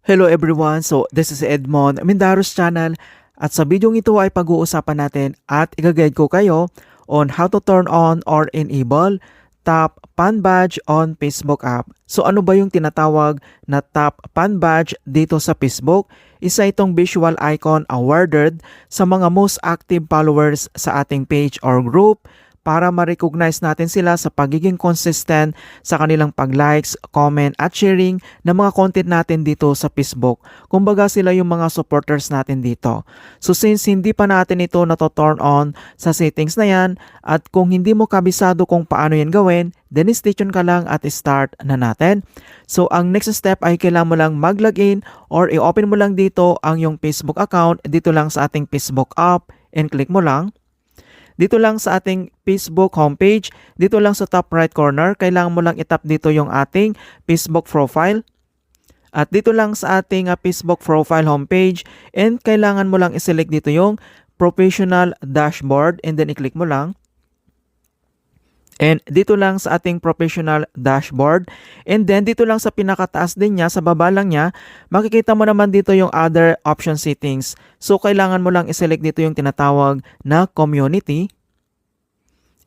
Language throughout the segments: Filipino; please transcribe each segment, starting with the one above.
Hello everyone, so this is Edmond Mindaros channel at sa video ito ay pag-uusapan natin at i-guide ko kayo on how to turn on or enable top fan badge on Facebook app. So ano ba yung tinatawag na top fan badge dito sa Facebook? Isa itong visual icon awarded sa mga most active followers sa ating page or group para ma-recognize natin sila sa pagiging consistent sa kanilang pag-likes, comment at sharing ng mga content natin dito sa Facebook. Kumbaga sila yung mga supporters natin dito. So since hindi pa natin ito na-turn on sa settings na yan at kung hindi mo kabisado kung paano yan gawin, then stay tuned ka lang at start na natin. So ang next step ay kailangan mo lang mag-login or i-open mo lang dito ang yung Facebook account dito lang sa ating Facebook app and click mo lang. Dito lang sa ating Facebook homepage, dito lang sa top right corner, kailangan mo lang itap dito yung ating Facebook profile. At dito lang sa ating Facebook profile homepage and kailangan mo lang iselect dito yung professional dashboard and then i-click mo lang. And dito lang sa ating professional dashboard and then dito lang sa pinakataas din niya, sa baba lang niya, makikita mo naman dito yung other option settings. So kailangan mo lang iselect dito yung tinatawag na community.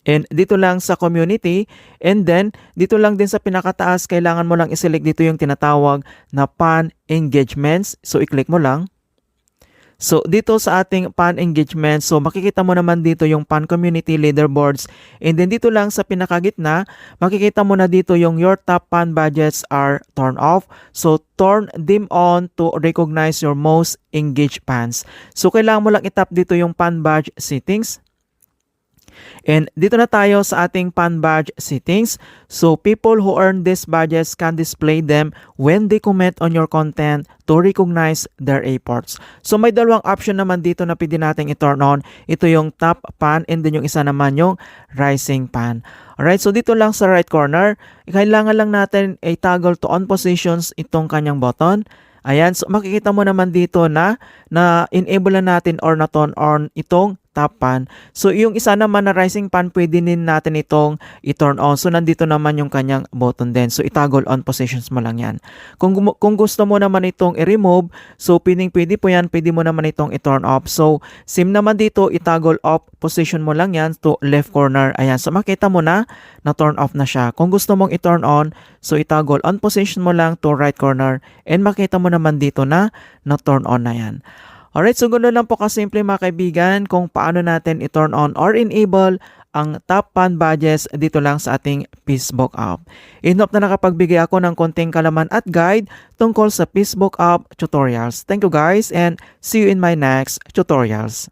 And dito lang sa community and then dito lang din sa pinakataas, kailangan mo lang iselect dito yung tinatawag na fan engagements. So i-click mo lang. So dito sa ating fan engagement, so makikita mo naman dito yung fan community leaderboards and then dito lang sa pinakagitna, makikita mo na dito yung your top fan badges are turned off. So turn them on to recognize your most engaged fans. So kailangan mo lang itap dito yung fan badge settings. And dito na tayo sa ating fan badge settings. So people who earn these badges can display them when they comment on your content to recognize their efforts. So may dalawang option naman dito na pwede nating i-turn on. Ito yung top fan and then yung isa naman yung rising fan. Alright, so dito lang sa right corner, kailangan lang natin i-toggle to on positions itong kanyang button. Ayan, so makikita mo naman dito na enable na natin or na turn on itong top fan. So yung isa naman na rising fan, pwede din natin itong i-turn on. So nandito naman yung kanyang button din. So i-toggle on positions mo lang yan. Kung gusto mo naman itong i-remove, so pwede po yan, pwede mo naman itong i-turn off. So same naman dito, i-toggle off position mo lang yan to left corner. Ayan, so makita mo na turn off na siya. Kung gusto mong i-turn on, so i-toggle on position mo lang to right corner and makita mo naman dito na turn on na yan. Alright, so ganoon lang po kasimple mga kaibigan kung paano natin i-turn on or enable ang top fan badges dito lang sa ating Facebook app. I hope na nakapagbigay ako ng konting kalaman at guide tungkol sa Facebook app tutorials. Thank you guys and see you in my next tutorials.